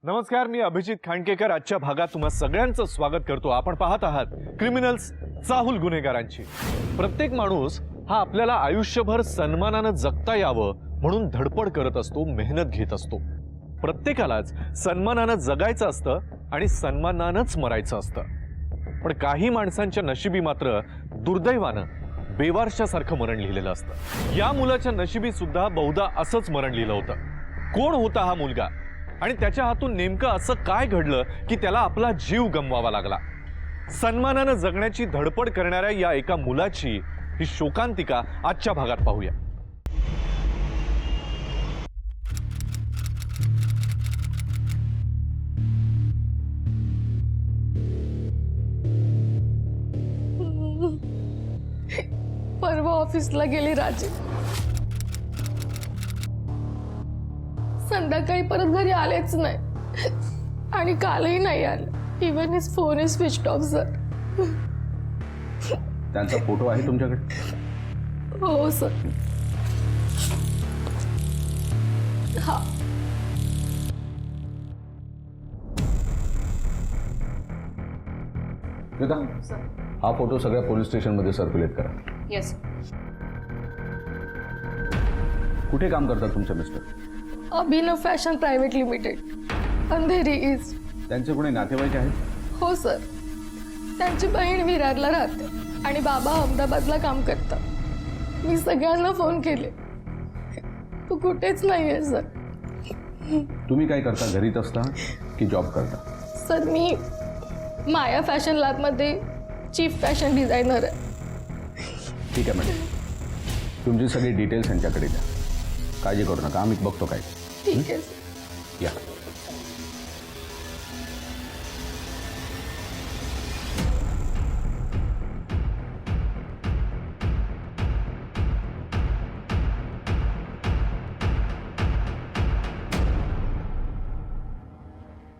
नमस्कार, मी अभिजित खांडकेकर आजच्या भागात तुम्हा सगळ्यांचं स्वागत करतो। आपण पाहत आहात क्रिमिनल्स, चाहूल गुन्हेगारांची। प्रत्येक माणूस हा आपल्याला आयुष्यभर सन्मानाने जगता यावं म्हणून धडपड करत असतो, मेहनत घेत असतो। प्रत्येकालाच सन्मानाने जगायचं असतं आणि सन्मानानेच मरायचं असतं। पण काही माणसांच्या नशिबी मात्र दुर्दैवानं बेवारशासारखं मरण लिहिलेलं असतं। या मुलाच्या नशिबी सुद्धा बहुधा असंच मरण लिहिलं होतं। कोण होता हा मुलगा आणि त्याच्या हातून नेमकं असं काय घडलं की त्याला आपला जीव गमवावा लागला? सन्मानाने जगण्याची धडपड करणाऱ्या या एका मुलाची ही शोकांतिका आजच्या भागात पाहूया। परवा ऑफिसला गेली राजे, संध्याकाळी परत घरी आलेच नाही आणि कालही नाही आले। Even his phone is switched off sir. त्यांचा फोटो आहे तुमच्याकडे? हो सर। हा हा फोटो सगळ्या पोलीस स्टेशनमध्ये सर्क्युलेट करा। येस। कुठे काम करतात तुमचे mister? Abhinav fashion private limited, Andheri east. त्यांचे कोणी नातेवाईक आहेत? हो सर, त्यांची बहीण विरारला राहते आणि बाबा अहमदाबादला काम करतात। मी सगळ्यांना फोन केले, तू कुठेच नाहीये सर। तुम्ही काय करता? घरीच असता की जॉब करता? सर, मी माया फॅशन लॅबमध्ये चीफ फॅशन डिझायनर आहे। ठीक आहे मॅडम, तुमची सगळी डिटेल्स यांच्याकडे द्या। काळजी करू नका, आम्ही बघतो काय। ठीक आहे सर। या।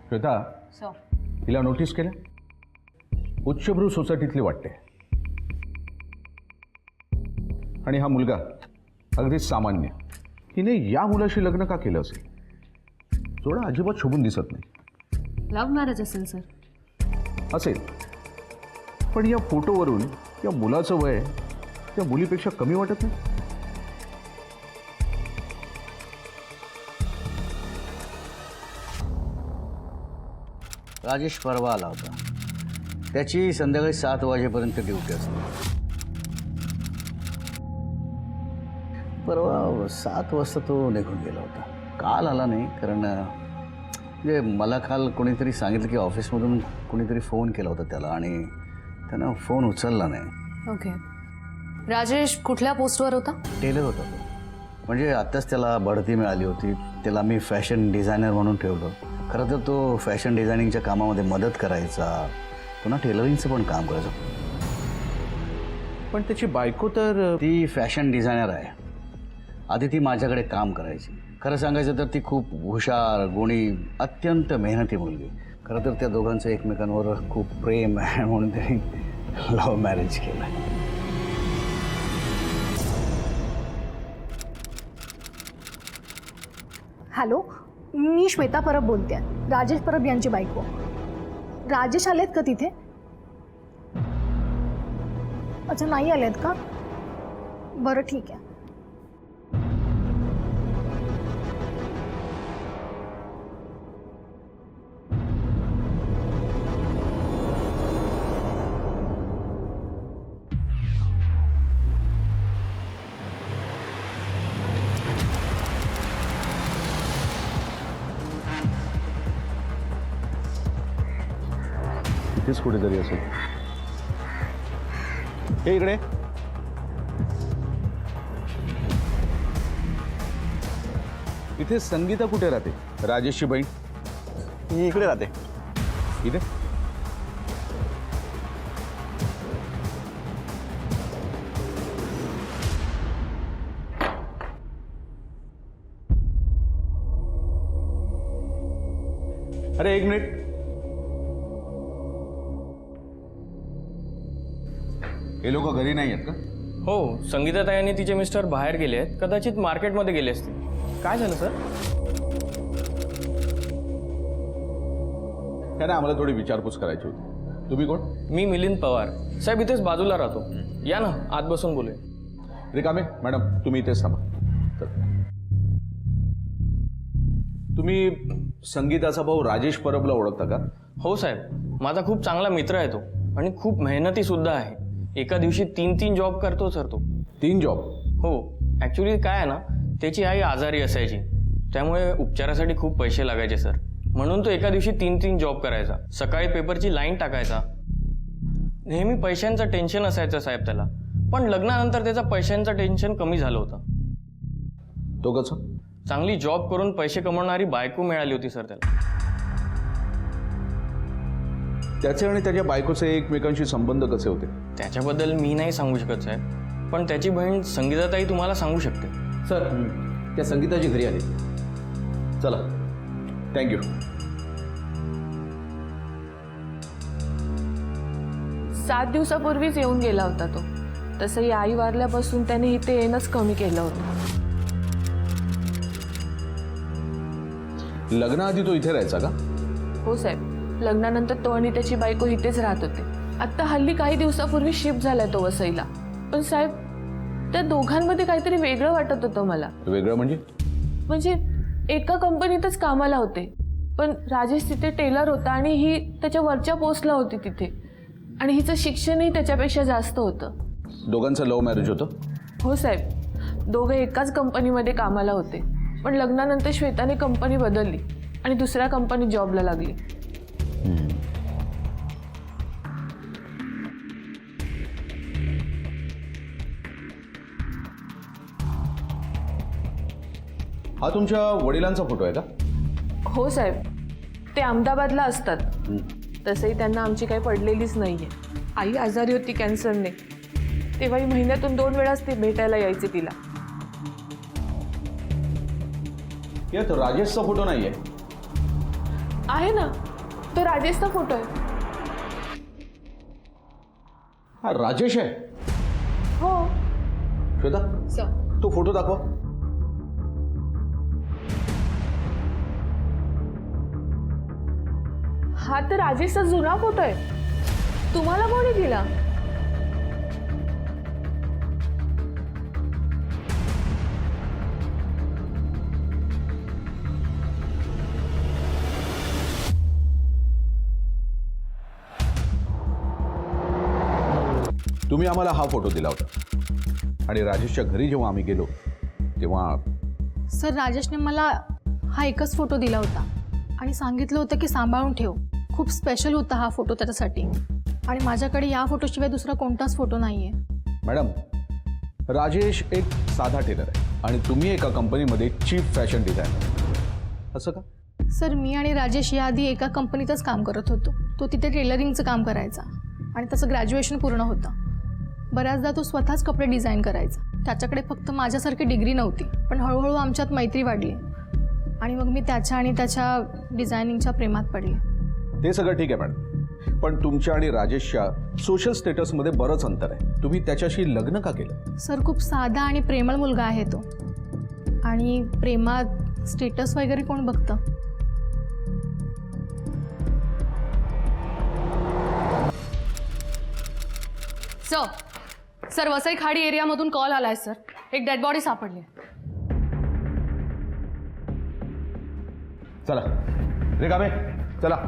श्वेता, तिला नोटीस केलं? उच्चभ्रू सोसायटीतली वाटते आणि हा मुलगा अगदी सामान्य। तिने या मुलाशी लग्न का केलं असेल? जोडा अजिबात शोभून दिसत नाही। लव्ह मॅरेज असेल सर। असेल, पण या फोटोवरून या मुलाचं वय त्या मुलीपेक्षा कमी वाटत नाही? राजेश परवा आला होता। त्याची संध्याकाळी 7 वाजेपर्यंत ड्युटी असते। परवा 7 वाजता तो निघून गेला होता। काल आला नाही, कारण म्हणजे मला काल कोणीतरी सांगितलं की ऑफिसमधून कोणीतरी फोन केला होता त्याला आणि त्यानं फोन उचलला नाही। ओके। राजेश कुठल्या पोस्टवर होता? टेलर होता तो, म्हणजे आत्ताच त्याला बढती मिळाली होती। त्याला मी फॅशन डिझायनर म्हणून ठेवलं। खरं तर तो फॅशन डिझायनिंगच्या कामामध्ये मदत करायचा, पुन्हा टेलरिंगचं पण काम करायचं। पण त्याची बायको तर ती फॅशन डिझायनर आहे। आधी ती माझ्याकडे काम करायची। खरं सांगायचं तर ती खूप हुशार, गुणी, अत्यंत मेहनती मुलगी। खरं तर त्या दोघांचं एकमेकांवर खूप प्रेम आहे म्हणून त्यांनी लव्ह मॅरेज केलं। हॅलो, मी श्वेता परब बोलते, राजेश परब यांची बायको। राजेश आलेत का तिथे? अच्छा, नाही आलेत का? बरं, ठीक आहे। इथेच कुठेतरी असेल। हे इकडे। इथे संगीता कुठे राहते? राजेशची बहीण ही इकडे राहते। इथे? अरे एक मिनिट, हे लोक घरी नाही आहेत का? हो, संगीताताई आणि तिचे मिस्टर बाहेर गेले आहेत, कदाचित मार्केटमध्ये गेले असतील। काय झालं सर? काय नाही, आम्हाला थोडी विचारपूस करायची होती. तुम्ही कोण? मी मिलिंद पवार. साहेब इथेच बाजूला राहतो. या ना, आत बसून बोलूया. रिकामे मॅडम, तुम्ही इथेच थांबा. चल. तुम्ही संगीताचा भाऊ राजेश परबला ओळखता का? हो साहेब, माझा खूप चांगला मित्र आहे तो आणि खूप मेहनती सुद्धा आहे. एका दिवशी 3 जॉब करतो सर तो. 3 जॉब? हो, ॲक्च्युली काय आहे ना, त्याची आई आजारी असायची, त्यामुळे उपचारासाठी खूप पैसे लागायचे सर. म्हणून तो एका दिवशी 3 जॉब करायचा. सकाळी पेपरची लाईन टाकायचा. नेहमी पैशांचं टेन्शन असायचं साहेब त्याला. पण लग्नानंतर त्याचा पैशांचं टेन्शन कमी झालं होतं. तो कसं? चांगली जॉब करून पैसे कमवणारी बायको मिळाली होती सर त्याला. त्याचे आणि त्याच्या बायकोचे एकमेकांशी संबंध कसे होते? त्याच्याबद्दल मी नाही सांगू शकत साहेब, पण त्याची बहीण संगीताताई तुम्हाला सांगू शकते. सर, त्या संगीताची घरी आली. चला, थँक्यू. 7 दिवसापूर्वीच येऊन गेला होता तो. तसंही आई वारल्यापासून त्याने इथे येणंच कमी केलं होतं. लग्नाआधी तो इथे राहायचा का? हो साहेब, लग्नानंतर तो आणि त्याची बायको इथेच राहत होते. आत्ता हल्ली काही दिवसापूर्वी शिफ्ट झालाय तो वसईला. पण साहेब, त्या दोघांमध्ये काहीतरी वेगळं वाटत होतं मला. वेगळं म्हणजे? म्हणजे एका कंपनीतच कामाला होते, पण राजेश तिथे टेलर होता आणि ही त्याच्या वरच्या पोस्टला होती तिथे. आणि हिचं शिक्षणही त्याच्यापेक्षा जास्त होतं. दोघांचं लव्ह मॅरेज होतं? हो साहेब, दोघे एकाच कंपनीमध्ये कामाला होते. पण लग्नानंतर श्वेताने कंपनी बदलली आणि दुसऱ्या कंपनीत जॉबला लागली. हा तुमच्या वडिलांचा फोटो आहे का? हो साहेब, ते अहमदाबादला असतात. तसंही त्यांना आमची काही पडलेलीच नाही आहे. आई आजारी होती कॅन्सरने, तेव्हाही महिन्यातून 2 वेळाच ते भेटायला यायचे तिला. यात राजेशचा फोटो नाहीये. आहे ना, तो राजेशचा फोटो आहे. हा राजेश आहे? हो. श्वेता, तो फोटो दाखवा. हा तर राजेशचा जुना फोटो आहे. तुम्हाला कोणी दिला? तुम्ही आम्हाला हा फोटो दिला होता आणि राजेशच्या घरी जेव्हा आम्ही गेलो तेव्हा सर, राजेशने मला हा एकच फोटो दिला होता आणि सांगितलं होतं की सांभाळून ठेव. खूप स्पेशल होता हा फोटो त्याच्यासाठी. आणि माझ्याकडे या फोटोशिवाय दुसरा कोणताच फोटो नाही आहे. मॅडम, राजेश एक साधा टेलर आहे आणि तुम्ही एका कंपनीमध्ये चीफ फॅशन डिझायनर. असं का? सर, मी आणि राजेश याआधी एका कंपनीतच काम करत होतो. तो तिथे टेलरिंगचं काम करायचा आणि त्याचं ग्रॅज्युएशन पूर्ण होतं. बऱ्याचदा तो स्वतःच कपडे डिझाईन करायचा. त्याच्याकडे फक्त माझ्यासारखी डिग्री नव्हती, पण हळूहळू आमच्यात मैत्री वाढली आणि मग मी त्याच्या आणि त्याच्या डिझायनिंगच्या प्रेमात पडले. ते सगळं ठीक आहे मॅडम, पण तुमच्या आणि राजेशच्या सोशल स्टेटसमध्ये बरंच अंतर आहे. तुम्ही त्याच्याशी लग्न का केलं? सर, खूप साधा आणि प्रेमळ मुलगा आहे तो. आणि प्रेमात स्टेटस वगैरे कोण बघतं? सर, वसई खाडी एरियामधून कॉल आलाय सर. एक डेड बॉडी सापडली. चला रिकामे, चला.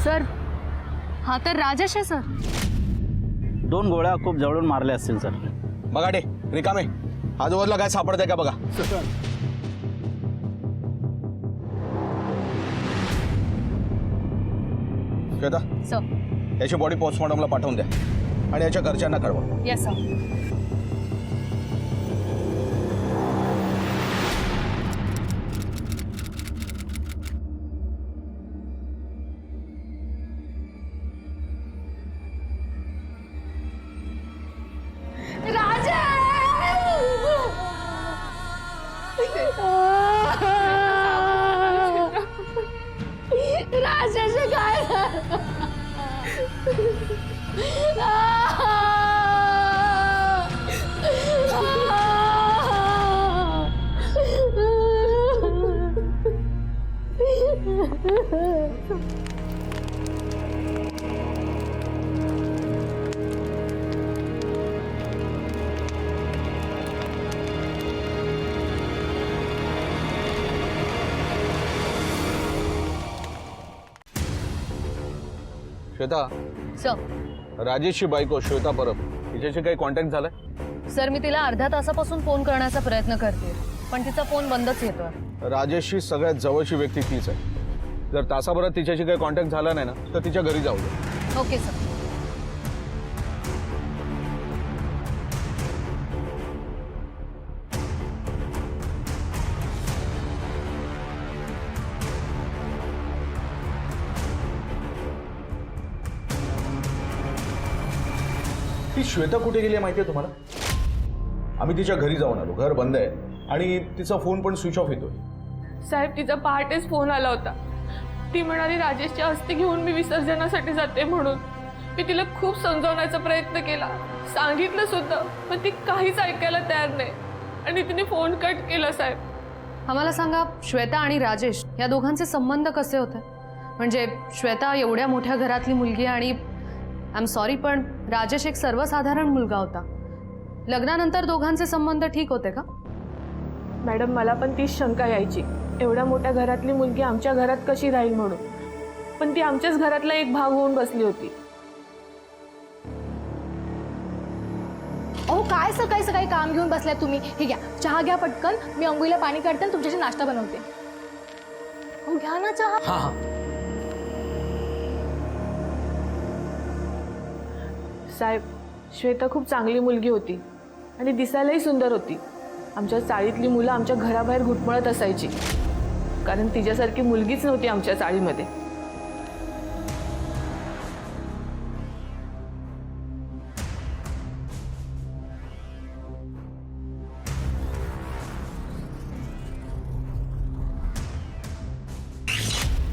सर, हा तर राजेश आहे सर. 2 गोळ्या खूप जवळून मारल्या असतील सर. बघा डे रिकामे, आजूबाजूला काय सापडतंय का बघा. श्वेता, सर. याची बॉडी पोस्टमॉर्टमला पाठवून द्या आणि याच्या घरच्यांना कळवा. Yes sir. राजाचं काय श्वेता, सर राजेशची बायको श्वेता परब तिच्याशी काही कॉन्टॅक्ट झालाय? सर मी तिला अर्ध्या तासापासून फोन करण्याचा प्रयत्न करते पण तिचा फोन बंदच येतोय. राजेशची सगळ्यात जवळची व्यक्ती तीच आहे. जर तासाभरात तिच्याशी काही कॉन्टॅक्ट झाला नाही ना तर तिच्या घरी जाऊ दे. Okay sir. ती श्वेता कुठे गेली आहे माहिती आहे तुम्हाला? आम्ही तिच्या घरी जाऊन आलो. घर बंद आहे आणि तिचा फोन पण स्विच ऑफ येतोय. साहेब तिचा पहाटेच फोन आला होता. ती म्हणाली राजेशची अस्थी घेऊन मी विसर्जनासाठी जाते म्हणून. मी तिला खूप समजावण्याचा प्रयत्न केला, सांगितलं सुद्धा, पण ती काहीच ऐकायला तयार नाही आणि तिने फोन कट केला. साहेब आम्हाला सांगा, श्वेता आणि राजेश या दोघांचे संबंध कसे होते? म्हणजे श्वेता एवढ्या मोठ्या घरातली मुलगी आणि आय एम सॉरी पण राजेश एक सर्वसाधारण मुलगा होता. लग्नानंतर दोघांचे संबंध ठीक होते का? मॅडम मला पण तीच शंका यायची, एवढ्या मोठ्या घरातली मुलगी आमच्या घरात कशी राहील म्हणून. पण ती आमच्याच घरातला एक भाग होऊन बसली होती. अहो काय सकाळी सकाळी काम घेऊन बसलाय तुम्ही? हे घ्या चहा घ्या पटकन, मी अंघोळीला पाणी काढते आणि तुमच्याशी नाश्ता बनवते. हो घ्या ना चहा. हां हां. साहेब श्वेता खूप चांगली मुलगी होती आणि दिसायलाही सुंदर होती. आमच्या चाळीतली मुलं आमच्या घराबाहेर घुटमळत असायची, कारण तिच्यासारखी मुलगीच नव्हती आमच्या चाळीमध्ये.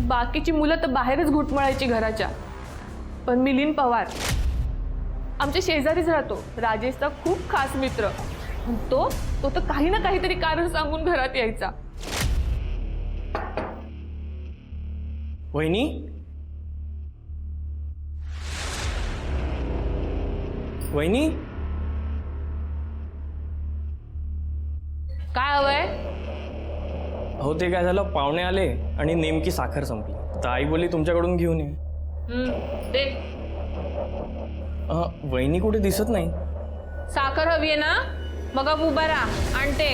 बाकीची मुलं तर बाहेरच घुटमळायची घराच्या. पण मिलिंद पवार आमच्या शेजारीच राहतो, राजेशचा खूप खास मित्र. तो तर काही ना काहीतरी कारण सांगून घरात यायचा. वहिनी, वहिनी, काय हवंय? हो ते काय झालं, पाहुणे आले आणि नेमकी साखर संपली. तर आई बोलली तुमच्याकडून घेऊन ये. दे. वहिनी कुठे दिसत नाही. साखर हवी आहे ना? मग अब उभा राहा, आणते.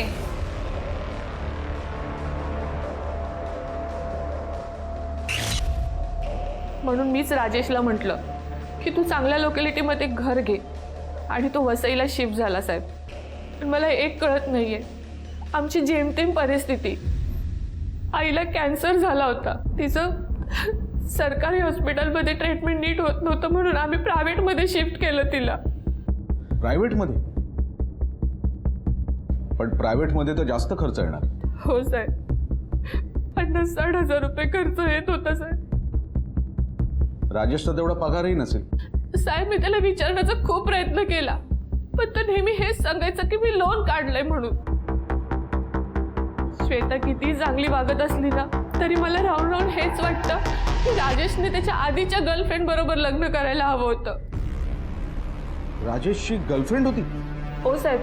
म्हणून मीच राजेशला म्हटलं की तू चांगल्या लोकॅलिटीमध्ये घर घे, आणि तो वसईला शिफ्ट झाला. साहेब पण मला एक कळत नाहीये, आमची जेमतेम परिस्थिती. आईला कॅन्सर झाला होता, तिचं सरकारी हॉस्पिटलमध्ये ट्रीटमेंट नीट होत नव्हतं म्हणून आम्ही प्रायव्हेटमध्ये शिफ्ट केलं तिला. प्रायव्हेटमध्ये? पण प्रायव्हेटमध्ये तर जास्त खर्च येणार. हो साहेब, 50-60 हजार रुपये खर्च येत होता. साहेब राजेशचा तेवढा पगारही नसेल. साहेब मी त्याला विचारण्याचा खूप प्रयत्न केला, पण तो नेहमी हेच सांगायचं की मी लोन काढलंय म्हणून. श्वेता किती चांगली वागत असली ना तरी मला राहून राहून हेच वाटतं की राजेशने त्याच्या आधीच्या गर्लफ्रेंड बरोबर लग्न करायला हवं होतं. राजेशची गर्लफ्रेंड होती? हो साहेब,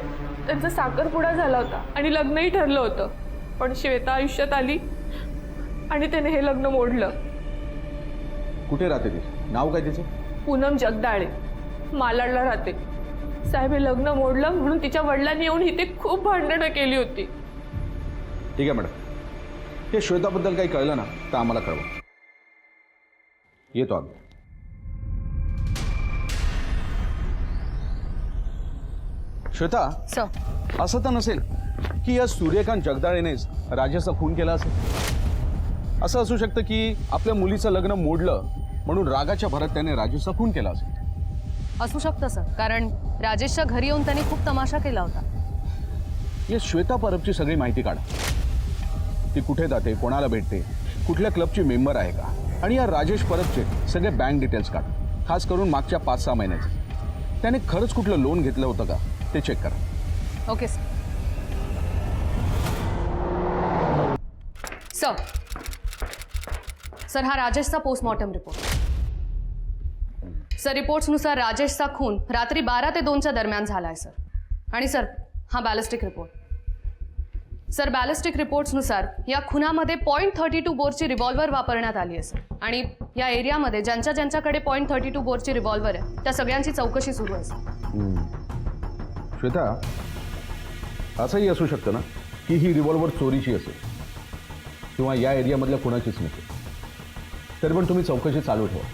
त्यांचा साखरपुडा झाला होता आणि लग्नही ठरलं होतं. पण श्वेता आयुष्यात आली आणि त्याने हे लग्न मोडलं. कुठे राहते ती? नाव काय तिचं? पूनम जगदाळे, मालाडला राहते. साहेब हे लग्न मोडलं म्हणून तिच्या वडिलांनी येऊन इथे खूप भांडणं केली होती. ठीक आहे मॅडम, हे श्वेताबद्दल काही कळलं ना तर आम्हाला कळवा. येतो आम्ही. श्वेता, सर असं तर नसेल की या सूर्यकांत जगदाळेनेच राजेशचा खून केला असेल? असं असू शकतं की आपल्या मुलीचं लग्न मोडलं म्हणून रागाच्या भरात त्याने राजेशचा खून केला असेल. असू शकतं सर, कारण राजेशच्या घरी येऊन त्यांनी खूप तमाशा केला होता. या श्वेता परबची सगळी माहिती काढा. ती कुठे जाते, कोणाला भेटते, कुठल्या क्लबची मेंबर आहे का, आणि या राजेश परबचे सगळे बँक डिटेल्स काढ, खास करून मागच्या 5-6 महिन्याचे. त्याने खरंच कुठलं लोन घेतलं होतं का ते चेक करा. Okay sir. सर हा राजेशचा पोस्टमॉर्टम रिपोर्ट. सर रिपोर्ट्सनुसार राजेशचा खून रात्री 12 ते 2च्या दरम्यान झाला आहे सर. आणि सर हा बॅलिस्टिक रिपोर्ट. सर बॅलिस्टिक रिपोर्ट्सनुसार या खुनामध्ये .32 बोरची रिव्हॉल्वर वापरण्यात आली आहे सर. आणि या एरियामध्ये ज्यांच्याकडे .32 बोरची रिव्हॉल्वर आहे त्या सगळ्यांची चौकशी सुरू आहे सर. श्वेता, असंही असू शकतं ना की ही रिव्हॉल्वर चोरीची असेल किंवा या एरियामधल्या कुणाचीच नसेल. तरी पण तुम्ही चौकशी चालू ठेवा.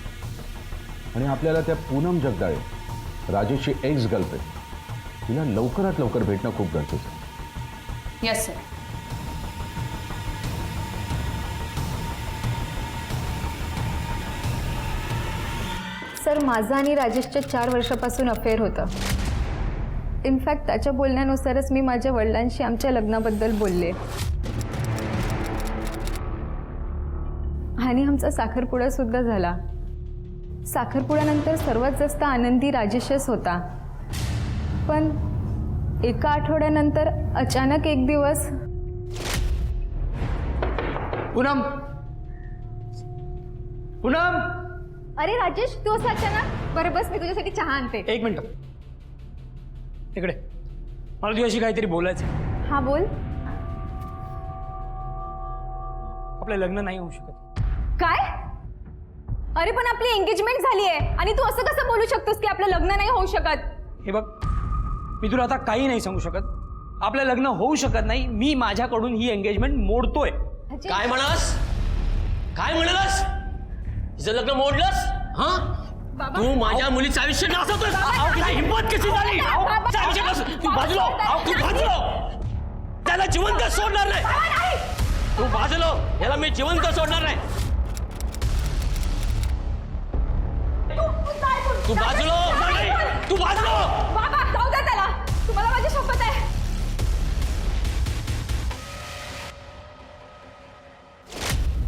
आणि आपल्याला त्या पूनम जगदाळे, राजेशची एक्स गर्लफ्रेंड, तिला लवकरात लवकर भेटणं खूप गरजेचं आहे. Yes sir. सर माझं आणि राजेशचं 4 वर्षापासून अफेअर होतं. इनफॅक्ट त्याच्या बोलण्यानुसारच मी माझ्या वडिलांशी आमच्या लग्नाबद्दल बोलले आणि आमचा साखरपुडा सुद्धा झाला. साखरपुड्यानंतर सर्वात जास्त आनंदी राजेशच होता. पण एका आठवड्यानंतर अचानक एक दिवस पूनम, पूनम, अरे राजेश तू असं अचानक? बरं बस, मी तुझ्यासाठी चहा आणते. एक मिनिट इकडे. मला तुझ्याशी काहीतरी बोलायचं. हा बोल. आपलं लग्न नाही होऊ शकत. काय? अरे पण आपली एंगेजमेंट झाली आहे आणि तू असं कसं बोलू शकतोस की आपलं लग्न नाही होऊ शकत? हे बघ, मी तुला आता काही नाही सांगू शकत. आपलं लग्न होऊ शकत नाही. मी माझ्याकडून ही एंगेजमेंट मोडतोय. काय म्हणालास? काय म्हणालास? तिचं लग्न मोडलंस? हा? तू माझ्या मुलीचं आयुष्य नासवतोय. तुला हिंमत कशी झाली? तू बाजूला, तू बाजूला. त्याला जिवंत सोडणार नाही. तू बाजूला, याला मी जिवंत सोडणार नाही. तू बाजूला, तू बाजूला. बाबा जाऊ दे त्याला. तुम्हाला माझी शपथ आहे.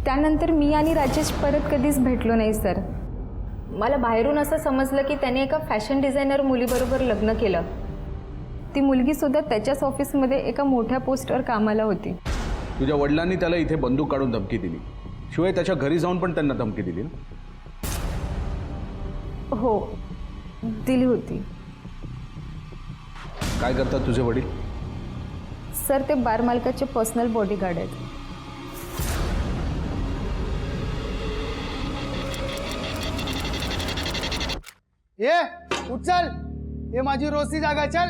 त्यानंतर मी आणि राजेश परत कधीच भेटलो नाही सर. मला बाहेरून असं समजलं की त्याने एका फॅशन डिझायनर मुलीबरोबर लग्न केलं. ती मुलगी सुद्धा त्याच्याच ऑफिसमध्ये एका मोठ्या पोस्टवर कामाला होती. तुझ्या वडिलांनी त्याला इथे बंदूक काढून धमकी दिली, शिवाय त्याच्या घरी जाऊन पण त्यांना धमकी दिली ना? हो दिली होती. काय करतात तुझे वडील? सर ते बार मालकाचे पर्सनल बॉडीगार्ड आहेत. ये उचल, ये माझी रोजची जागा. चल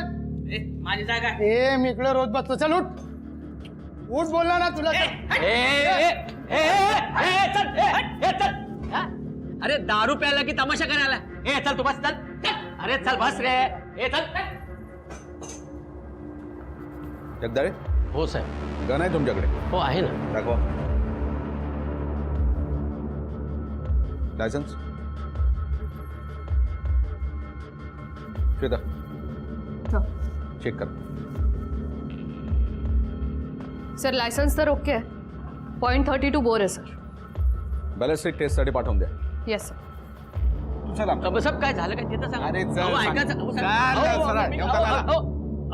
माझी जागा. ए मी इकडे रोज बसतो. चल उठ, उठ बोलला ना तुला. अरे दारू प्यायला की तमाशा करायला? ए चल तू बस, चल. अरे चल बस रे. ए चल. जगदाळे, हो साहेब. गण आहे तुमच्याकडे? हो आहे ना. दाखवा. लायसन्स? श्वेता चेक कर. सर लायसन्स तर ओके आहे. .32 बोर आहे सर. बॅलिस्टिक टेस्टसाठी पाठवून द्या. Yes sir. चला सब काय झालं काय ते तर सांग. अरे चल, अहो, सांग. ऐका, अहो, चल, साहेब. चल, अहो, चला, मी- येऊन अहो, टाका. अहो,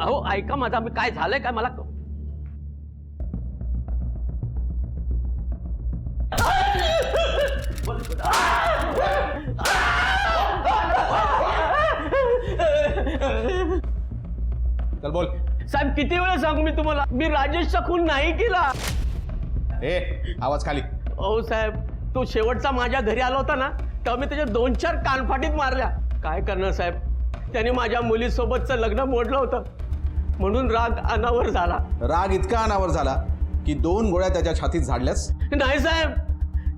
अहो, ऐका माझा, मी काय झालंय काय मला चल बोल. साहेब किती वेळा सांगू मी तुम्हाला, मी राजेशचा खून नाही केला. ए आवाज खाली. हो साहेब, तो शेवटचा माझ्या घरी आला होता ना, तेव्हा मी त्याच्या 2-4 कानफाटीत मारल्या. काय करणार साहेब, त्याने माझ्या मुलीसोबतचं लग्न मोडलं होतं, म्हणून राग अनावर झाला. राग इतका अनावर झाला की 2 गोळ्या त्याच्या छातीत झाडल्यास? नाही साहेब,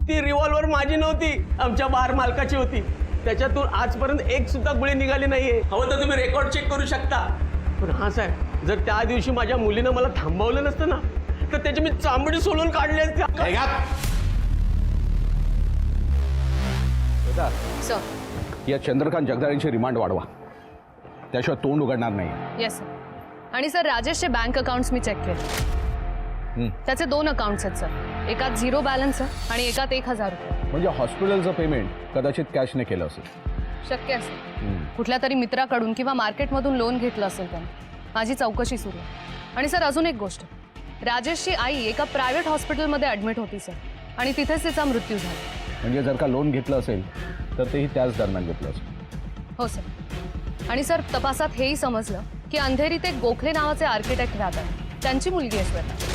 ती रिव्हॉल्वर माझी नव्हती, आमच्या बार मालकाची होती. त्याच्यातून आजपर्यंत एक सुद्धा गोळी निघाली नाहीये. हवं तर तुम्ही रेकॉर्ड चेक करू शकता. पण हा साहेब, जर त्या दिवशी माझ्या मुलीनं मला थांबवलं नसतं ना, तर त्याची मी चांबडी सोलून काढली असती. सर. या चंद्रकांत जगदाळेंची रिमांड वाढवा, त्याशिवाय तोंड उघडणार नाही. Yes sir. आणि सर राजेशचे बँक अकाउंट्स मी चेक केले. त्याचे 2 अकाउंट्स आहेत सर. एकात 0 बॅलन्स आहे आणि एकात 1000 रुपये. म्हणजे हॉस्पिटलचं पेमेंट कदाचित कॅशने केलं असेल. शक्य असेल कुठल्या तरी मित्राकडून किंवा मार्केटमधून लोन घेतलं असेल त्याने. माझी चौकशी सुरू आहे. आणि सर अजून एक गोष्ट, राजेशची आई एका प्रायव्हेट हॉस्पिटलमध्ये ॲडमिट होती सर, आणि तिथेच तिचा मृत्यू झाला. म्हणजे जर का लोन घेतलं असेल तर तेही त्याच दरम्यान घेतलं असेल. हो सर. आणि सर तपासात हेही समजलं की अंधेरीत एक गोखले नावाचे आर्किटेक्ट राहतात, त्यांची मुलगी आहे श्वेता.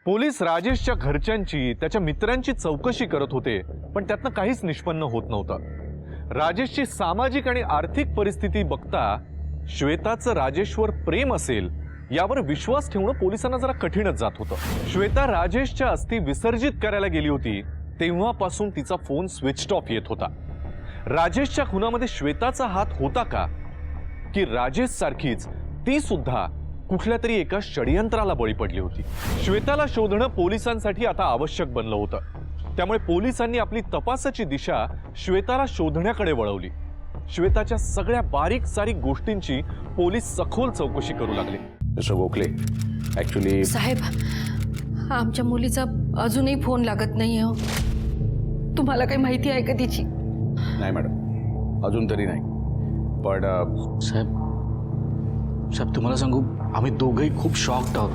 पोलीस राजेशच्या घरच्यांची, त्याच्या मित्रांची चौकशी करत होते, पण त्यातनं काहीच निष्पन्न होत नव्हतं. राजेशची सामाजिक आणि आर्थिक परिस्थिती बघता श्वेताचं राजेशवर प्रेम असेल यावर विश्वास ठेवणं पोलिसांना जरा कठीणच जात होतं. श्वेता राजेशच्या अस्थी विसर्जित करायला गेली होती तेव्हापासून तिचा फोन स्विच ऑफ येत होता. राजेशच्या खुनामध्ये श्वेताचा हात होता का, की राजेश सारखीच ती सुद्धा कुठल्या तरी एका षडयंत्राला बळी पडली होती? श्वेताला शोधणं पोलिसांसाठी आता आवश्यक बनलं होतं. त्यामुळे पोलिसांनी आपली तपासाची दिशा श्वेताला शोधण्याकडे वळवली. श्वेताच्या सगळ्या बारीक सारीक गोष्टींची पोलीस सखोल चौकशी करू लागले. मिस्टर गोखले, ॲक्च्युली साहेब, आमच्या मुलीचा अजूनही फोन लागत नाही हो. तुम्हाला काही माहिती आहे का तिची? नाही मॅडम, अजून तरी नाही. पण साहेब साहेब तुम्हाला सांगू, आम्ही दोघंही खूप शॉक्ड आहोत.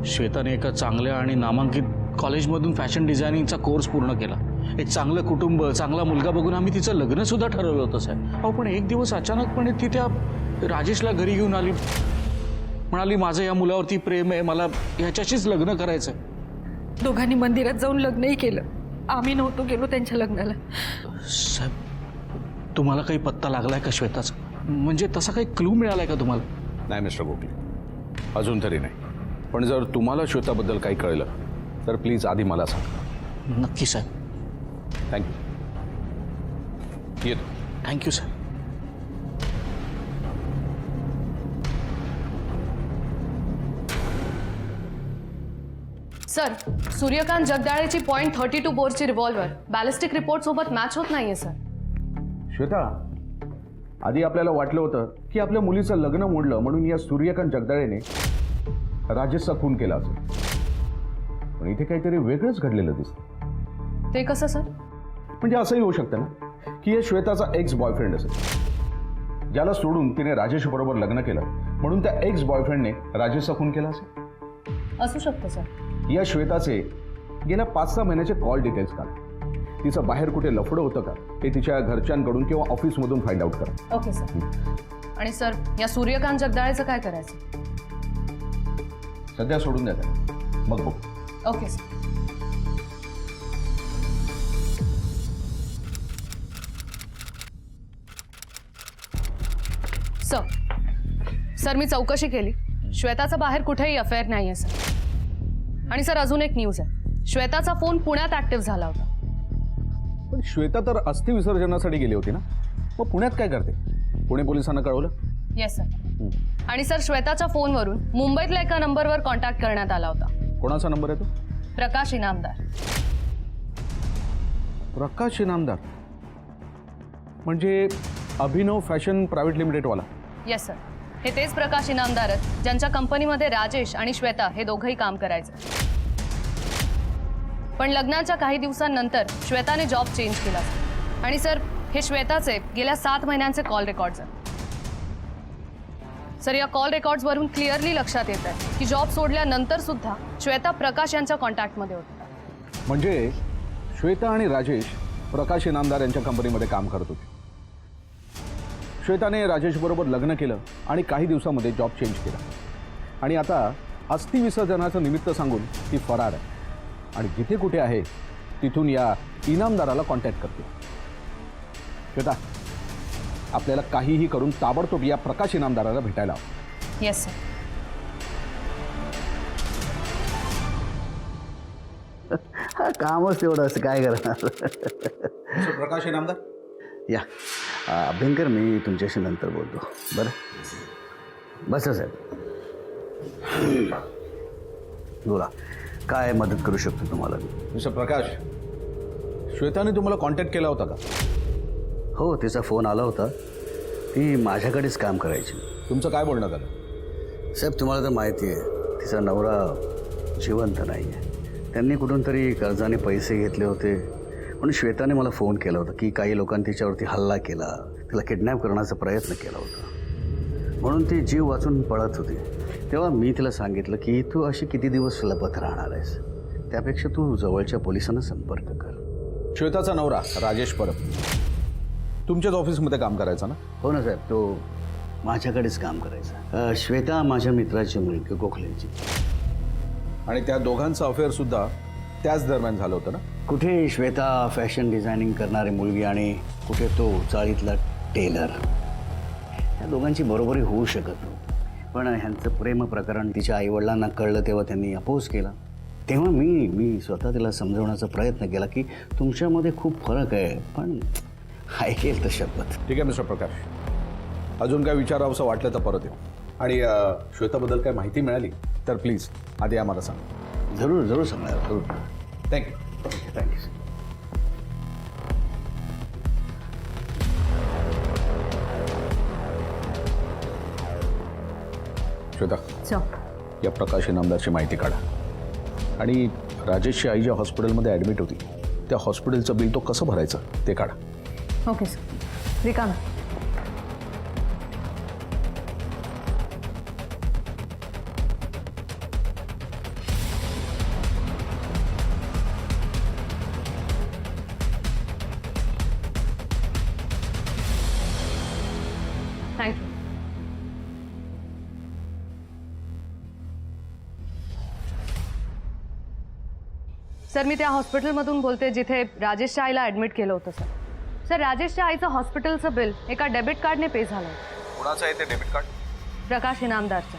श्वेताने एका चांगल्या आणि नामांकित कॉलेजमधून फॅशन डिझायनिंगचा कोर्स पूर्ण केला. एक चांगलं कुटुंब, चांगला मुलगा बघून आम्ही तिचं लग्न सुद्धा ठरवलं होतं साहेब. अहो पण एक दिवस अचानकपणे ती त्या राजेशला घरी घेऊन आली, म्हणाली माझं या मुलावरती प्रेम आहे, मला ह्याच्याशीच लग्न करायचं आहे. दोघांनी मंदिरात जाऊन लग्नही केलं. आम्ही नव्हतो गेलो त्यांच्या लग्नाला. साहेब तुम्हाला काही पत्ता लागलाय का श्वेताचा? म्हणजे तसा काही क्लू मिळालाय का तुम्हाला? नाही मिस्टर गोखले, अजून तरी नाही. पण जर तुम्हाला श्वेताबद्दल काही कळलं तर प्लीज आधी मला सांगा. नक्की साहेब. थँक्यू. येतो. थँक्यू साहेब. सर, सूर्यकांत जगदाळेची .32 बोरची रिव्हॉल्वर बॅलिस्टिक रिपोर्ट सोबत मॅच होत नाहीये सर. श्वेता, आधी आपल्याला वाटलं होतं की आपल्या मुलीचं लग्न मोडलं म्हणून या सूर्यकांत जगदाळेने राजेशचा खून केला असेल. पण इथे काहीतरी वेगळंच घडलेलं दिसतं. ते कसं सर? म्हणजे असंही होऊ शकतं ना की या श्वेताचा एक्स बॉयफ्रेंड असेल, ज्याला सोडून तिने राजेश बरोबर लग्न केलं म्हणून त्या एक्स बॉयफ्रेंडने राजेशचा खून केला असेल. असू शकतं सर. या श्वेताचे गेल्या 5-6 महिन्याचे कॉल डिटेल्स काढ. तिचं बाहेर कुठे लफडं होतं का ते तिच्या घरच्यांकडून किंवा ऑफिसमधून फाइंड आउट करा. Okay sir. आणि सर, या सूर्यकांत जगदाळेचं काय करायचं? सध्या सोडून द्या त्याला, मग बघू. Okay sir. सर मी चौकशी केली. श्वेताचा बाहेर कुठेही अफेअर नाही आहे सर. आणि सर अजून एक न्यूज आहे, श्वेताचा फोन पुण्यात ऍक्टिव्ह झाला होता. पण श्वेता तर अस्थि विसर्जनासाठी गेली होती ना, मग पुण्यात काय करते? पुणे पोलिसांना कळवलं? Yes sir. आणि सर श्वेताच्या फोनवरून मुंबईतल्या एका नंबरवर कॉन्टॅक्ट करण्यात आला होता. कोणाचा नंबर आहे तो? प्रकाश इनामदार. प्रकाश इनामदार म्हणजे अभिनव फॅशन प्रायव्हेट लिमिटेडवाला? Yes sir. हे तेच प्रकाश इनामदारच ज्यांच्या कंपनीमध्ये राजेश आणि श्वेता हे दोघंही काम करायचे. पण लग्नाच्या काही दिवसांनंतर श्वेताने जॉब चेंज केला. आणि सर हे श्वेताचे गेल्या 7 महिन्यांचे कॉल रेकॉर्ड्स आहेत. सर या कॉल रेकॉर्ड्सवरून क्लिअरली लक्षात येत आहे की जॉब सोडल्यानंतर सुद्धा श्वेता प्रकाश यांच्या कॉन्टॅक्टमध्ये होती. म्हणजे श्वेता आणि राजेश प्रकाश इनामदार यांच्या कंपनीमध्ये काम करत होते. श्वेताने राजेशबरोबर लग्न केलं आणि काही दिवसामध्ये जॉब चेंज केला. आणि आता अस्थि विसर्जनाचं निमित्त सांगून ती फरार आहे आणि जिथे कुठे आहे तिथून या इनामदाराला कॉन्टॅक्ट करते. श्वेता, आपल्याला काहीही करून ताबडतोब या प्रकाश इनामदाराला भेटायला हवं. Yes sir. कामच तेवढं असं काय करणार. प्रकाश इनामदार या अभ्यंकर, मी तुमच्याशी नंतर बोलतो. बरं बसा साहेब. बोला, काय मदत करू शकतो तुम्हाला? मिस्टर प्रकाश, श्वेताने तुम्हाला कॉन्टॅक्ट केला होता का? हो, तिचा फोन आला होता. ती माझ्याकडेच काम करायची. तुमचं काय बोलणं झालं? साहेब तुम्हाला तर माहिती आहे तिचा नवरा जिवंत नाही आहे. त्यांनी कुठून तरी कर्जाने पैसे घेतले होते म्हणून श्वेताने मला फोन केला होता की काही लोकांनी तिच्यावरती हल्ला केला, तिला किडनॅप करण्याचा प्रयत्न केला होता म्हणून ती जीव वाचून पळत होती. तेव्हा मी तिला सांगितलं की तू अशी किती दिवस लपत राहणार आहेस, त्यापेक्षा तू जवळच्या पोलिसांना संपर्क कर. श्वेताचा नवरा राजेश परब तुमच्याच ऑफिसमध्ये काम करायचा ना? हो ना साहेब, तो माझ्याकडेच काम करायचा. श्वेता माझ्या मित्राची मुलगी गोखलेची. आणि त्या दोघांचं अफेअर सुद्धा त्याच दरम्यान झालं होतं ना? कुठे श्वेता फॅशन डिझायनिंग करणारी मुलगी आणि कुठे तो चाळीतला टेलर. या दोघांची बरोबरी होऊ शकत नव्हती. पण ह्यांचं प्रेम प्रकरण तिच्या आईवडिलांना कळलं तेव्हा त्यांनी अपोज केला. तेव्हा मी स्वतः तिला समजवण्याचा प्रयत्न केला की तुमच्यामध्ये खूप फरक आहे, पण ऐकेल तर शपथ. ठीक आहे मिस्टर प्रकाश, अजून काय विचारावंसं वाटलं तर परत येऊ. आणि श्वेताबद्दल काय माहिती मिळाली तर प्लीज आधी आम्हाला सांगा. जरूर जरूर सांगणार, जरूर. थँक्यू. थँक्यू. श्वेता, या प्रकाश इनामदारची माहिती काढा आणि राजेशची आई ज्या हॉस्पिटलमध्ये ॲडमिट होती त्या हॉस्पिटलचं बिल तो कसं भरायचं ते काढा. Okay sir. रिकाम. थँक्यू. सर मी त्या हॉस्पिटलमधून बोलते जिथे राजेशच्या आईला ॲडमिट केलं होतं सर. सर राजेशच्या आईचं हॉस्पिटलचं बिल एका डेबिट कार्डने पे झालं. कोणाचं आहे ते डेबिट कार्ड? प्रकाश इनामदारचं.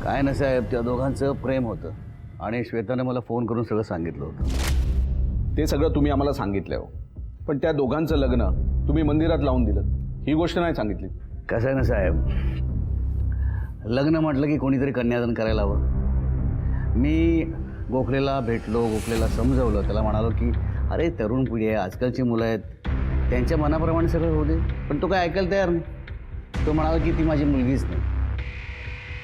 काय ना साहेब, त्या दोघांचं प्रेम होतं आणि श्वेताने मला फोन करून सगळं सांगितलं होतं. ते सगळं तुम्ही आम्हाला सांगितलं हो, पण त्या दोघांचं लग्न तुम्ही मंदिरात लावून दिलं ही गोष्ट नाही सांगितली. कसं आहे ना साहेब, लग्न म्हटलं की कोणीतरी कन्यादान करायला हवं. मी गोखलेला भेटलो, गोखलेला समजवलं, त्याला म्हणालो की अरे तरुण पिढी आहे, आजकालची मुलं आहेत, त्यांच्या मनाप्रमाणे सगळं होऊ दे. पण तो काय ऐकायला तयार नाही. तो म्हणाला की ती माझी मुलगीच नाही.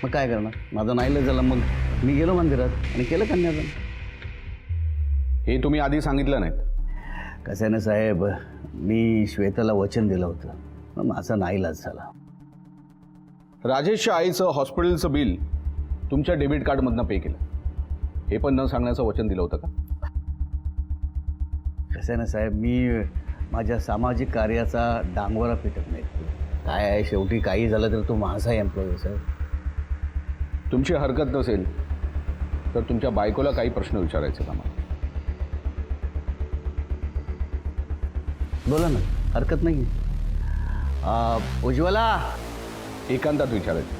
मग काय करणार, माझं नाईलाज झालं. मग मी गेलो मंदिरात आणि केलं कन्यादान. हे तुम्ही आधी सांगितलं नाहीत. कसं आहे ना साहेब, मी श्वेताला वचन दिलं होतं, मग माझा नाईलाज झाला. राजेशच्या आईचं हॉस्पिटलचं बिल तुमच्या डेबिट कार्डमधनं पे केलं हे पण न सांगण्याचं वचन दिलं होतं का? कसं आहे ना साहेब, मी माझ्या सामाजिक कार्याचा डांगवारा पिटत नाही. काय आहे, शेवटी काही झालं तर तो माझा एम्प्लॉई आहे साहेब. तुमची हरकत नसेल तर तुमच्या बायकोला काही प्रश्न विचारायचे का मला? बोला ना, हरकत नाही. उज्ज्वला, एकांतात विचारायचं.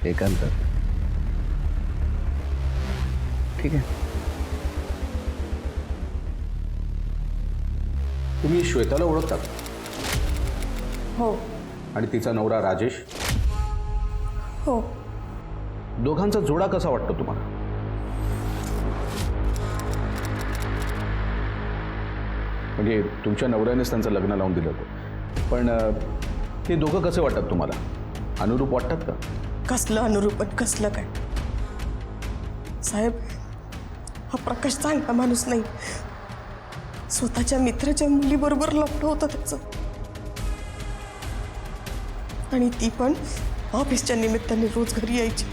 एकांतात ठीक आहे. तुम्ही श्वेताला ओळखता? हो आणि तिचा नवरा राजेश? हो. दोघांचा जोडा कसा वाटतो तुम्हाला? म्हणजे तुमच्या नवऱ्यानेच त्यांचं लग्न लावून दिलं होतं, पण ते दोघं कसे वाटतात तुम्हाला? अनुरूप वाटतात का? कसलं अनुरूप आणि कसलं काय साहेब, हा प्रकाश चांगला माणूस नाही. स्वतःच्या मित्राच्या मुलीबरोबर लपलं होतं त्याचं, आणि ती पण ऑफिसच्या निमित्ताने रोज घरी यायची.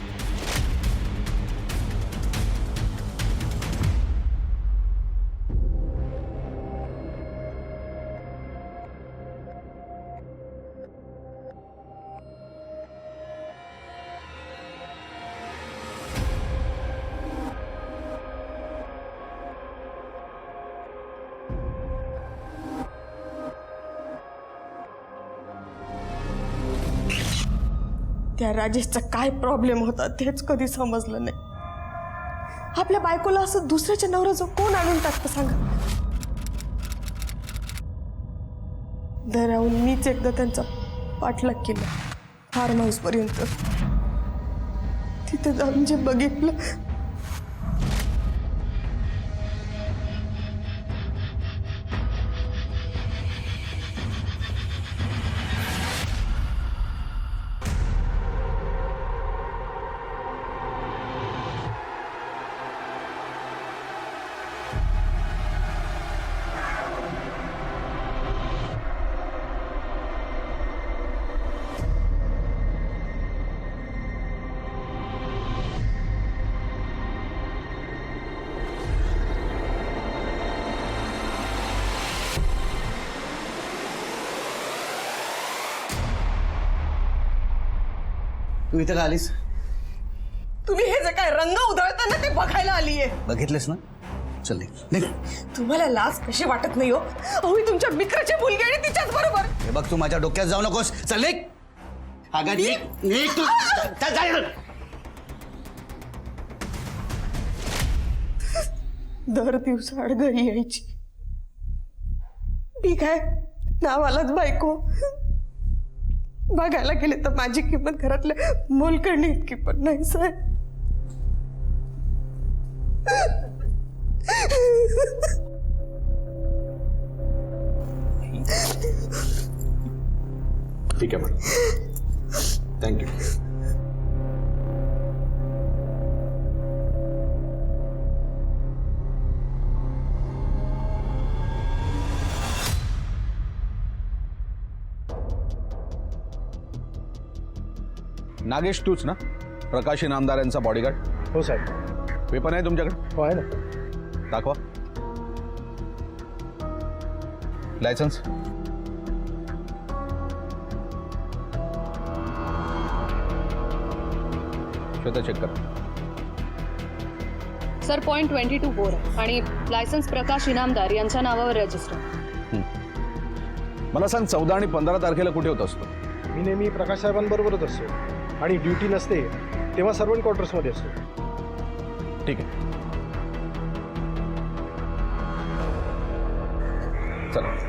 त्या राजेशचा काय प्रॉब्लेम होता तेच कधी समजलं नाही. आपल्या बायकोला असं दुसऱ्याच्या नवऱ्याचं कोण आणून टाकतं सांगा? राहून मीच एकदा त्यांचा पाठलाग केला फार्म हाऊसपर्यंत. तिथे जाऊन जे बघितलं तू इथं का आलीस? तुम्ही हे जे काय रंग उधळताना ते बघायला आलीये. बघितलेस ना? चल निघ. तुम्हाला लाज कशी वाटत नाही हो? अहो ही तुमच्या मित्राची मुलगी आणि तिच्याच बरोबर. हे बघ, तू माझ्या डोक्यात जाऊ नकोस. चल निघ. अगं निघ निघ तू. चल, जा इकडं. दर दिवसाआड घरी यायची. मी काय नावालाच बायको. बघायला गेले तर माझी किंमत घरातल्या मोलकरणी इतकी पण नाही साहेब. ठीक आहे मॅडम, थँक्यू. नागेश तूच ना, प्रकाश इनामदार यांचा बॉडीगार्ड? हो साहेब. पेपर आहे तुमच्याकडे? हो आहे ना. दाखवा. लायसन्स? श्वेता चेक करा. सर .22 बोर आणि लायसन्स प्रकाश इनामदार यांच्या नावावर रजिस्टर. मला सांग, 14 आणि 15 तारखेला कुठे होत असतो? मी नेहमी प्रकाश साहेबांबरोबरच असतो आणि ड्युटी नसते तेव्हा सर्वंट क्वार्टर्समध्ये असतो. ठीक आहे, चला.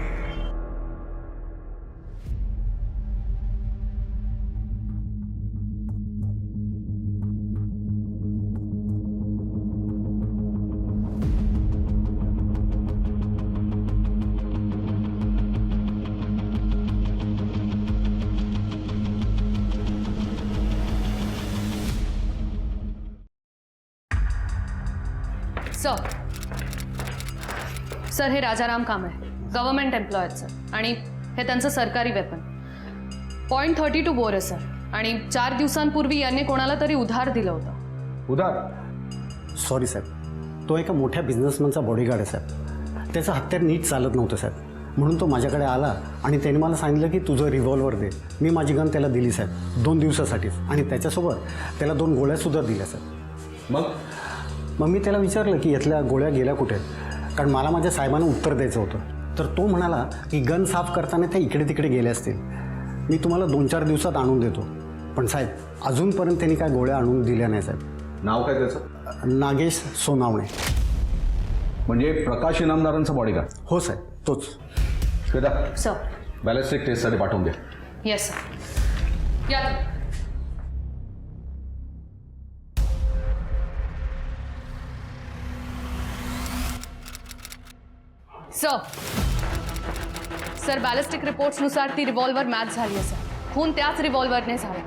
सर हे राजाराम कांबळे, गव्हर्नमेंट एम्प्लॉय आहेत सर, आणि हे त्यांचं सरकारी वेपन. .32 बोर आहे सर, आणि 4 दिवसांपूर्वी यांनी कोणाला तरी उधार दिलं होतं. उधार? सॉरी साहेब, तो एका मोठ्या बिझनेसमॅनचा बॉडीगार्ड आहे साहेब. त्याचं हत्यार नीट चालत नव्हतं साहेब, म्हणून तो माझ्याकडे आला आणि त्याने मला सांगितलं की तुझं रिव्हॉल्वर दे. मी माझी गन त्याला दिली साहेब 2 दिवसासाठीच, आणि त्याच्यासोबत त्याला 2 गोळ्यासुद्धा दिल्या साहेब. मग मी त्याला विचारलं की यातल्या गोळ्या गेल्या कुठे, कारण मला माझ्या साहेबांना उत्तर द्यायचं होतं. तर तो म्हणाला की गन साफ करताना त्या इकडे तिकडे गेल्या असतील, मी तुम्हाला 2-4 दिवसात आणून देतो. पण साहेब अजूनपर्यंत त्यांनी काय गोळ्या आणून दिल्या नाही साहेब. नाव काय त्याचं? नागेश सोनावणे. म्हणजे प्रकाश इनामदारांचा बॉडीगार्ड? हो साहेब, तोच. श्वेता, सर. बॅलिस्टिक टेस्टसाठी पाठवून द्या. Yes sir. या सर, बॅलिस्टिक रिपोर्ट्सनुसार ती रिव्हॉल्वर मॅच झाली आहे सर. खून त्याच रिव्हॉल्वरने झाला.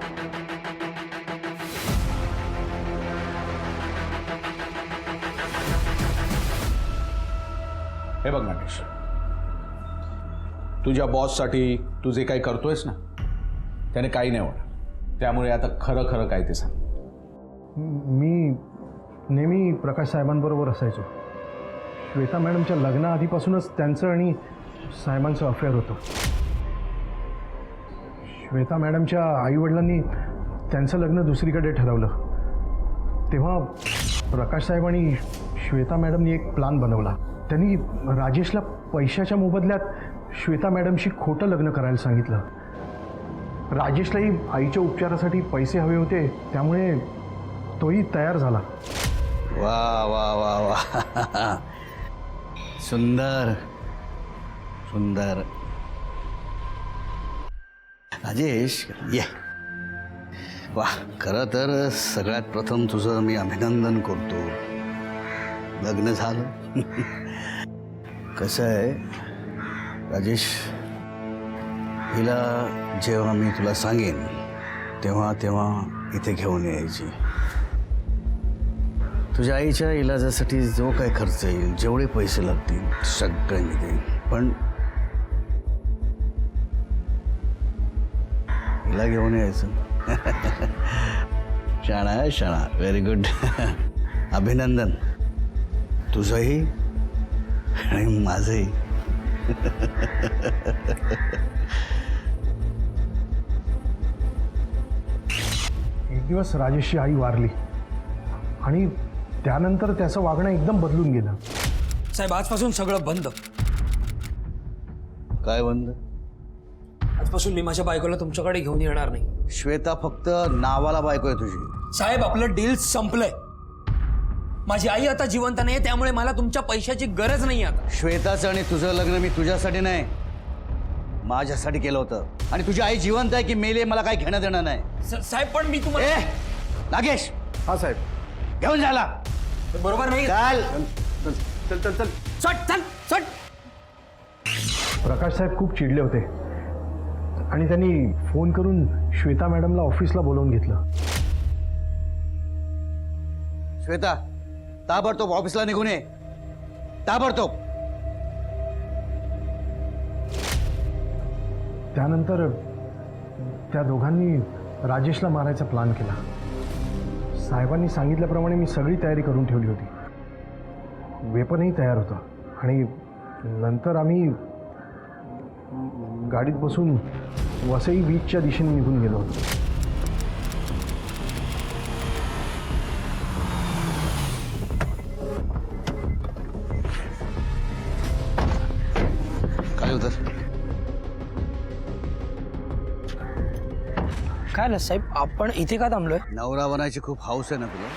हे बघ नागेश, तुझ्या बॉससाठी तू जे काही करतोयस ना, त्याने काही नाही होणार. त्यामुळे आता खरं खरं काय ते सांग. मी नेहमी प्रकाश साहेबांबरोबर असायचो. श्वेता मॅडमच्या लग्नाआधीपासूनच त्यांचं आणि साहेबांचं अफेअर होतं. श्वेता मॅडमच्या आईवडिलांनी त्यांचं लग्न दुसरीकडे ठरवलं. तेव्हा प्रकाश साहेब आणि श्वेता मॅडमनी एक प्लान बनवला. त्यांनी राजेशला पैशाच्या मोबदल्यात श्वेता मॅडमशी खोटं लग्न करायला सांगितलं. राजेशलाही आईच्या उपचारासाठी पैसे हवे होते, त्यामुळे तोही तयार झाला. वा वा वा वा, सुंदर सुंदर. राजेश ये वा, खरं तर सगळ्यात प्रथम तुझं मी अभिनंदन करतो. लग्न झालं. कसं आहे राजेश, हिला जेव्हा मी तुला सांगेन तेव्हा तेव्हा इथे घेऊन यायची. तुझ्या आईच्या इलाजासाठी जो काय खर्च येईल, जेवढे पैसे लागतील सगळे मी देईन. पण हिला घेऊन यायचं. शाणा आहे शाणा. Very good. अभिनंदन तुझंही आणि माझंही. एक दिवस राजेशची आई वारली आणि त्यानंतर त्याचं वागणं एकदम बदलून गेलं. साहेब आजपासून सगळं बंद. काय बंद? आजपासून मी माझ्या बायकोला तुमच्याकडे घेऊन येणार नाही. श्वेता फक्त नावाला बायको आहे तुझी. साहेब आपलं डील संपलंय. माझी आई आता जिवंत नाही, त्यामुळे मला तुमच्या पैशाची गरज नाही आता. श्वेताचं आणि तुझं लग्न मी तुझ्यासाठी नाही, माझ्यासाठी केलं होतं. आणि तुझी आई जिवंत आहे की मेली मला काही घेणं देणं नाही. साहेब पण मी तुम्हाला नागेश, हा साहेब. घेऊन झाला. बरोबर नाही. चाल. चल चल चल. चट चल चट. प्रकाश साहेब खूप चिडले होते आणि त्यांनी फोन करून श्वेता मॅडमला ऑफिसला बोलावून घेतलं. श्वेता, ताबडतोब ऑफिसला निघून ये. ताबडतोब. त्यानंतर त्या दोघांनी राजेशला मारायचा प्लॅन केला. साहेबांनी सांगितल्याप्रमाणे मी सगळी तयारी करून ठेवली होती. वेपनही तयार होतं आणि नंतर आम्ही गाडीत बसून वसई बीचच्या दिशेने निघून गेलो होतो. काय होतं? काय ना साहेब, आपण इथे का थांबलोय? नवरा बनायची खूप हौस आहे ना तुला?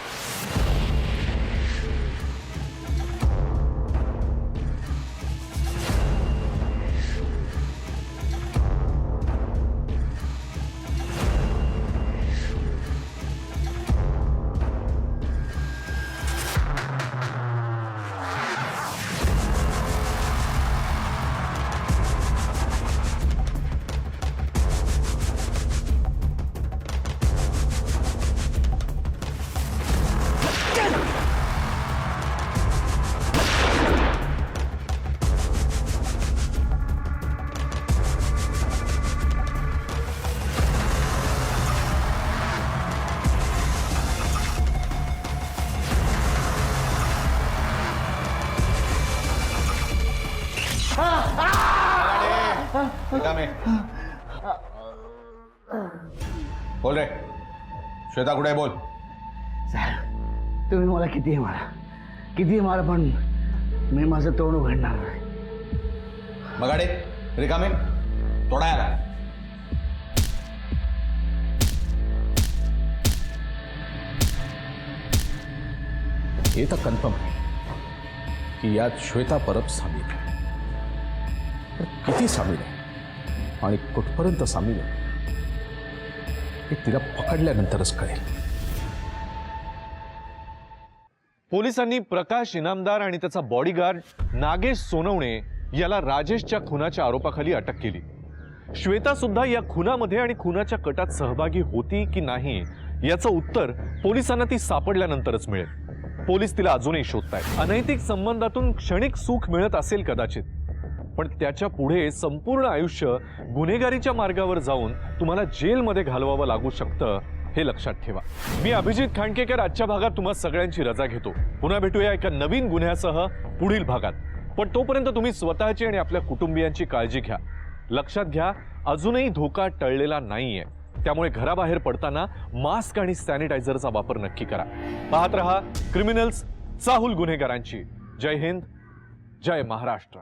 बोल रे, श्वेता कुठे आहे? बोल. तुम्ही मला कितीही मारा पण मी माझं तोंड उघडणार नाही. मगाडे रिकामे तोडायला. हे तर कन्फर्म आहे की यात श्वेता परब सामील आहे. पण किती सामील आहे आणि कुठपर्यंत सामील आहे हे तिला पकडल्यानंतरच कळेल. पोलिसांनी प्रकाश इनामदार आणि त्याचा बॉडीगार्ड नागेश सोनवणे याला राजेशच्या खुनाच्या आरोपाखाली अटक केली. श्वेता सुद्धा या खुनामध्ये आणि खुनाच्या कटात सहभागी होती की नाही याचं उत्तर पोलिसांना ती सापडल्यानंतरच मिळेल. पोलीस तिला अजूनही शोधतायत. अनैतिक संबंधातून क्षणिक सुख मिळत असेल कदाचित, पण त्याच्या पुढे संपूर्ण आयुष्य गुन्हेगारीच्या मार्गावर जाऊन तुम्हाला जेलमध्ये घालवावं लागू शकतं, हे लक्षात ठेवा. मी अभिजित खांडकेकर आजच्या भागात तुम्हा सगळ्यांची रजा घेतो. पुन्हा भेटूया एका नवीन गुन्ह्यासह पुढील भागात. पण तोपर्यंत तुम्ही स्वतःची आणि आपल्या कुटुंबियांची काळजी घ्या. लक्षात घ्या, अजूनही धोका टळलेला नाहीये. त्यामुळे घराबाहेर पडताना मास्क आणि सॅनिटायझरचा वापर नक्की करा. पाहत रहा क्रिमिनल्स, चाहूल गुन्हेगारांची. जय हिंद, जय महाराष्ट्र.